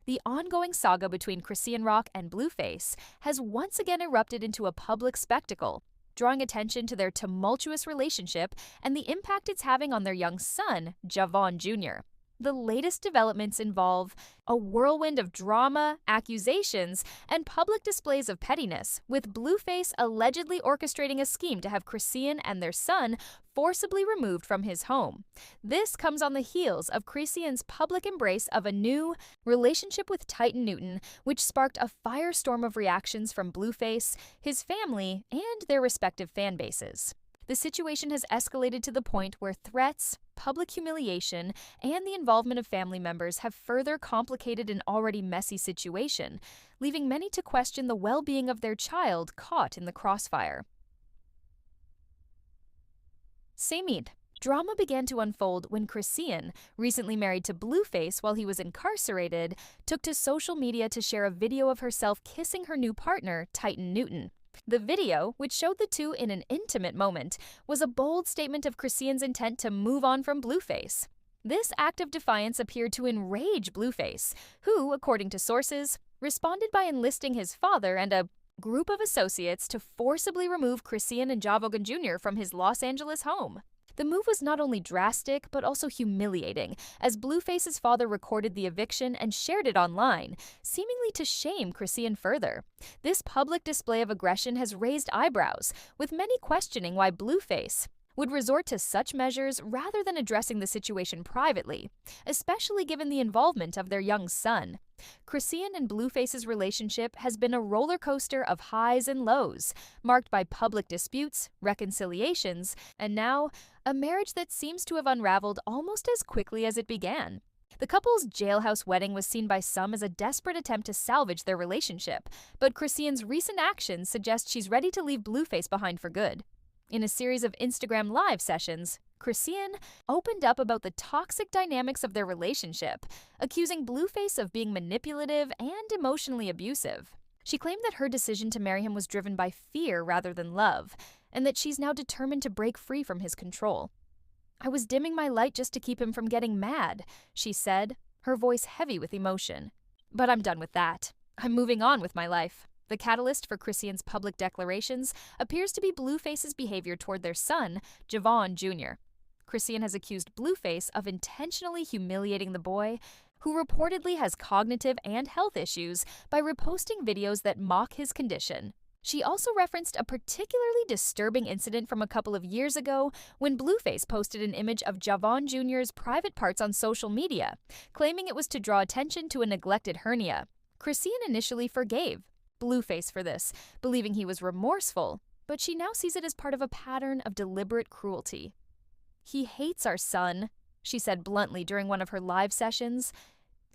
the ongoing saga between Chrisean Rock and Blueface has once again erupted into a public spectacle, drawing attention to their tumultuous relationship and the impact it's having on their young son, Javon Jr. The latest developments involve a whirlwind of drama, accusations, and public displays of pettiness, with Blueface allegedly orchestrating a scheme to have Chrisean and their son forcibly removed from his home. This comes on the heels of Chrisean's public embrace of a new relationship with Titan Newton, which sparked a firestorm of reactions from Blueface, his family, and their respective fan bases. The situation has escalated to the point where threats, public humiliation, and the involvement of family members have further complicated an already messy situation, leaving many to question the well-being of their child caught in the crossfire. Samid. Drama began to unfold when Chrisean, recently married to Blueface while he was incarcerated, took to social media to share a video of herself kissing her new partner, Titan Newton. The video, which showed the two in an intimate moment, was a bold statement of Chrisean's intent to move on from Blueface. This act of defiance appeared to enrage Blueface, who, according to sources, responded by enlisting his father and a group of associates to forcibly remove Chrisean and Javon Jr. from his Los Angeles home. The move was not only drastic, but also humiliating, as Blueface's father recorded the eviction and shared it online, seemingly to shame Chrisean further. This public display of aggression has raised eyebrows, with many questioning why Blueface would resort to such measures rather than addressing the situation privately, especially given the involvement of their young son. Chrisean and Blueface's relationship has been a roller coaster of highs and lows, marked by public disputes, reconciliations, and now a marriage that seems to have unraveled almost as quickly as it began. The couple's jailhouse wedding was seen by some as a desperate attempt to salvage their relationship, but Chrisean's recent actions suggest she's ready to leave Blueface behind for good. In a series of Instagram live sessions, Chrisean opened up about the toxic dynamics of their relationship, accusing Blueface of being manipulative and emotionally abusive. She claimed that her decision to marry him was driven by fear rather than love, and that she's now determined to break free from his control. "I was dimming my light just to keep him from getting mad," she said, her voice heavy with emotion. "But I'm done with that. I'm moving on with my life." The catalyst for Chrisean's public declarations appears to be Blueface's behavior toward their son, Javon Jr. Chrisean has accused Blueface of intentionally humiliating the boy, who reportedly has cognitive and health issues, by reposting videos that mock his condition. She also referenced a particularly disturbing incident from a couple of years ago when Blueface posted an image of Javon Jr.'s private parts on social media, claiming it was to draw attention to a neglected hernia. Chrisean initially forgave Blueface for this, believing he was remorseful, but she now sees it as part of a pattern of deliberate cruelty. "He hates our son," she said bluntly during one of her live sessions.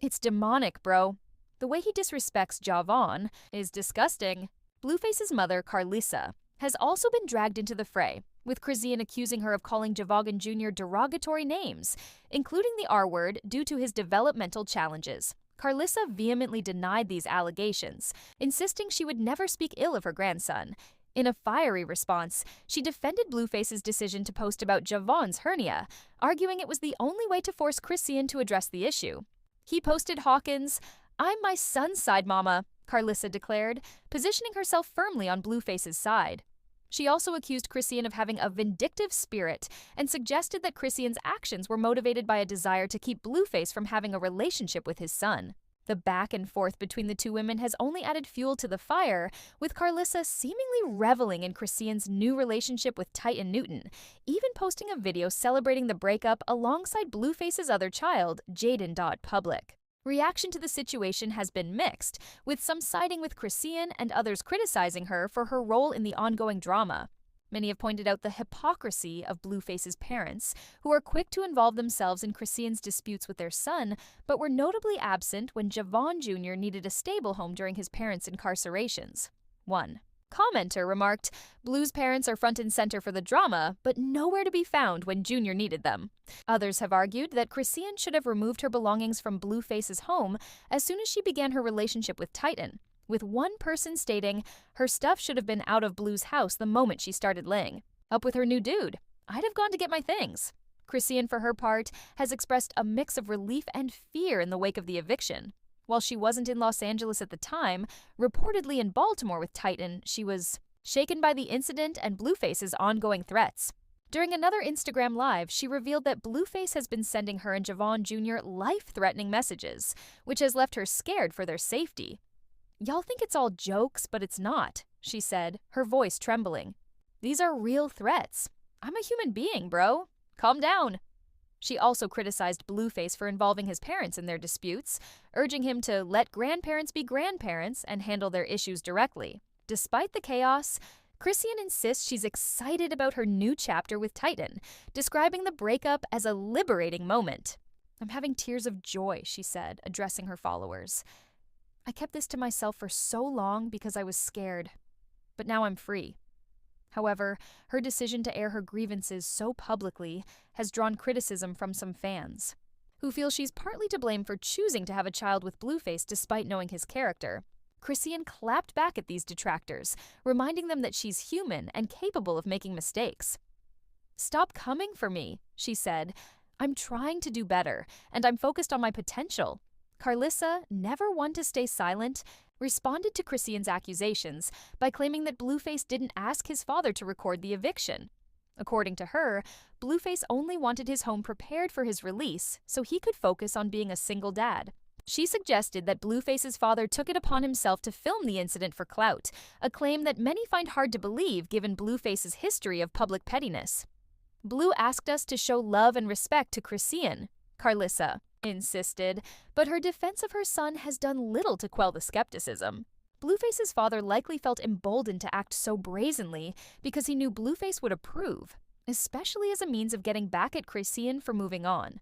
"It's demonic, bro. The way he disrespects Javon is disgusting." Blueface's mother, Carlissa, has also been dragged into the fray, with Chrisean accusing her of calling Javon Jr. derogatory names, including the R word, due to his developmental challenges. Carlissa vehemently denied these allegations, insisting she would never speak ill of her grandson. In a fiery response, she defended Blueface's decision to post about Javon's hernia, arguing it was the only way to force Chrisean to address the issue. He posted Hawkins, "I'm my son's side, mama," Carlissa declared, positioning herself firmly on Blueface's side. She also accused Chrisean of having a vindictive spirit and suggested that Chrisean's actions were motivated by a desire to keep Blueface from having a relationship with his son. The back and forth between the two women has only added fuel to the fire, with Carlissa seemingly reveling in Chrisean's new relationship with Titan Newton, even posting a video celebrating the breakup alongside Blueface's other child, Jaden Public. Reaction to the situation has been mixed, with some siding with Chrisean and others criticizing her for her role in the ongoing drama. Many have pointed out the hypocrisy of Blueface's parents, who are quick to involve themselves in Chrisean's disputes with their son, but were notably absent when Javon Jr. needed a stable home during his parents' incarcerations. One commenter remarked, "Blue's parents are front and center for the drama, but nowhere to be found when Junior needed them." Others have argued that Chrisean should have removed her belongings from Blueface's home as soon as she began her relationship with Titan, with one person stating her stuff should have been out of Blue's house the moment she started laying up with her new dude. "I'd have gone to get my things." Chrisean, for her part, has expressed a mix of relief and fear in the wake of the eviction. While she wasn't in Los Angeles at the time, reportedly in Baltimore with Titan, she was shaken by the incident and Blueface's ongoing threats. During another Instagram Live, she revealed that Blueface has been sending her and Javon Jr. life-threatening messages, which has left her scared for their safety. "Y'all think it's all jokes, but it's not," she said, her voice trembling. "These are real threats. I'm a human being, bro. Calm down." She also criticized Blueface for involving his parents in their disputes, urging him to let grandparents be grandparents and handle their issues directly. Despite the chaos, Chrisean insists she's excited about her new chapter with Titan, describing the breakup as a liberating moment. "I'm having tears of joy," she said, addressing her followers. "I kept this to myself for so long because I was scared, but now I'm free." However, her decision to air her grievances so publicly has drawn criticism from some fans, who feel she's partly to blame for choosing to have a child with Blueface despite knowing his character. Chrisean clapped back at these detractors, reminding them that she's human and capable of making mistakes. "Stop coming for me," she said. "I'm trying to do better, and I'm focused on my potential." Carlissa, never one to stay silent, responded to Chrisean's accusations by claiming that Blueface didn't ask his father to record the eviction. According to her, Blueface only wanted his home prepared for his release so he could focus on being a single dad. She suggested that Blueface's father took it upon himself to film the incident for clout, a claim that many find hard to believe given Blueface's history of public pettiness. "Blue asked us to show love and respect to Chrisean," Carlissa insisted, but her defense of her son has done little to quell the skepticism. Blueface's father likely felt emboldened to act so brazenly because he knew Blueface would approve, especially as a means of getting back at Chrisean for moving on.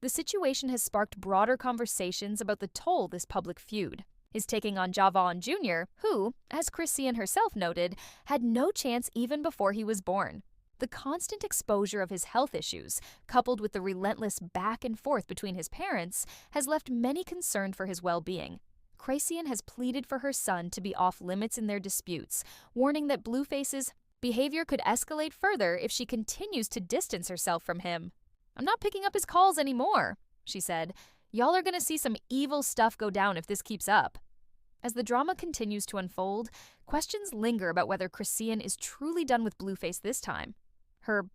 The situation has sparked broader conversations about the toll this public feud is taking on Javon Jr., who, as Chrisean herself noted, had no chance even before he was born. The constant exposure of his health issues, coupled with the relentless back and forth between his parents, has left many concerned for his well-being. Chrisean has pleaded for her son to be off limits in their disputes, warning that Blueface's behavior could escalate further if she continues to distance herself from him. "I'm not picking up his calls anymore," she said. "Y'all are gonna see some evil stuff go down if this keeps up." As the drama continues to unfold, questions linger about whether Chrisean is truly done with Blueface this time. Her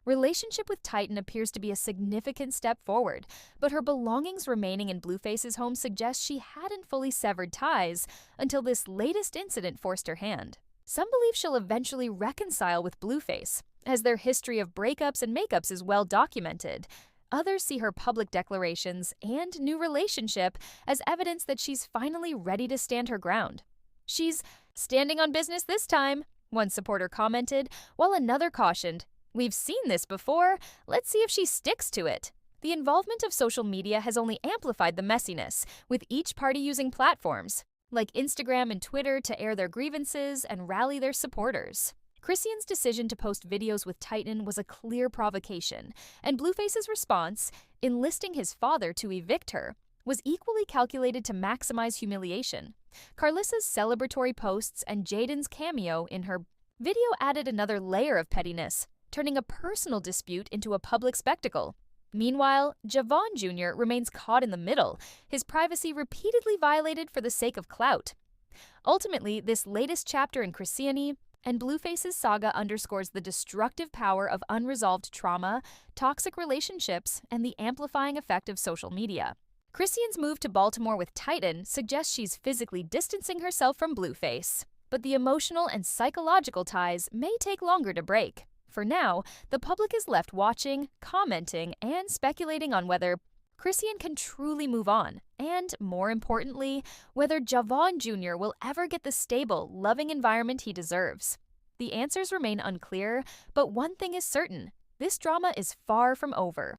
relationship with Titan appears to be a significant step forward, but her belongings remaining in Blueface's home suggests she hadn't fully severed ties until this latest incident forced her hand. Some believe she'll eventually reconcile with Blueface, as their history of breakups and makeups is well documented. Others see her public declarations and new relationship as evidence that she's finally ready to stand her ground. "She's standing on business this time," one supporter commented, while another cautioned, "We've seen this before. Let's see if she sticks to it." The involvement of social media has only amplified the messiness, with each party using platforms like Instagram and Twitter to air their grievances and rally their supporters. Chrisean's decision to post videos with Titan was a clear provocation, and Blueface's response, enlisting his father to evict her, was equally calculated to maximize humiliation. Carlissa's celebratory posts and Jaden's cameo in her video added another layer of pettiness, turning a personal dispute into a public spectacle. Meanwhile, Javon Jr. remains caught in the middle, his privacy repeatedly violated for the sake of clout. Ultimately, this latest chapter in Chrisean and Blueface's saga underscores the destructive power of unresolved trauma, toxic relationships, and the amplifying effect of social media. Chrisean's move to Baltimore with Titan suggests she's physically distancing herself from Blueface, but the emotional and psychological ties may take longer to break. For now, the public is left watching, commenting, and speculating on whether Chrisean can truly move on, and, more importantly, whether Javon Jr. will ever get the stable, loving environment he deserves. The answers remain unclear, but one thing is certain: this drama is far from over.